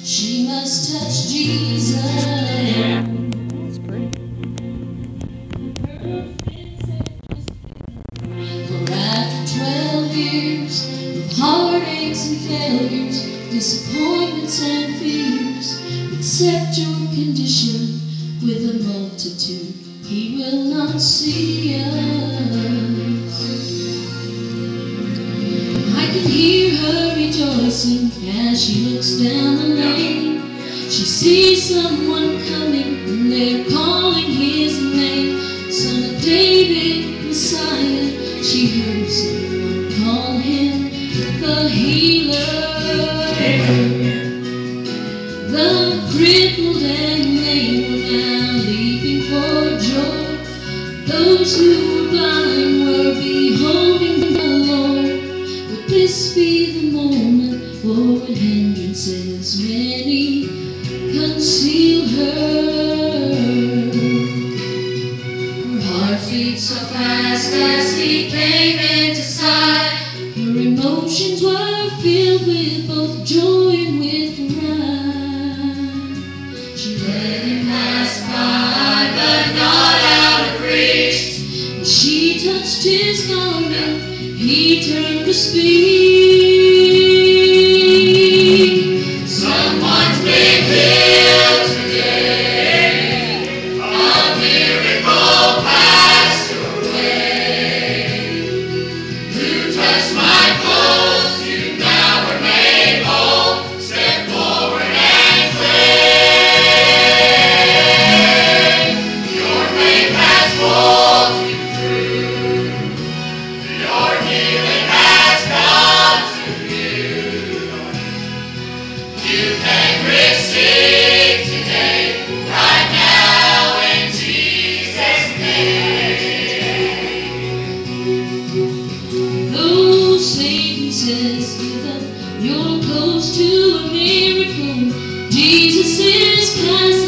She must touch Jesus. That's pretty. For after 12 years of heartaches and failures, disappointments and fears, accept your condition with a multitude. He will not see us. I can hear her rejoicing as she looks down the lane. She sees someone coming and they're calling his name. Son of David, Messiah. She heard someone call him the healer. The crippled and lame were now leaping for joy. Those who were blind were beholding the Lord. Would this be the moment? For hindrances many conceal her. Her heart beat so fast as he came into sight. Her emotions were filled with both joy and with pride. She let him pass by, but not out of reach. When she touched his garment, he turned to speak. Someone's been healed today. A miracle passed away. Who touched my clothes? You now are made whole. Step forward and claim. Your faith has pulled you through. Your healing has come to you. You can receive today, right now, in Jesus' name. Though Satan says give up, you're close to a miracle. Jesus is passing.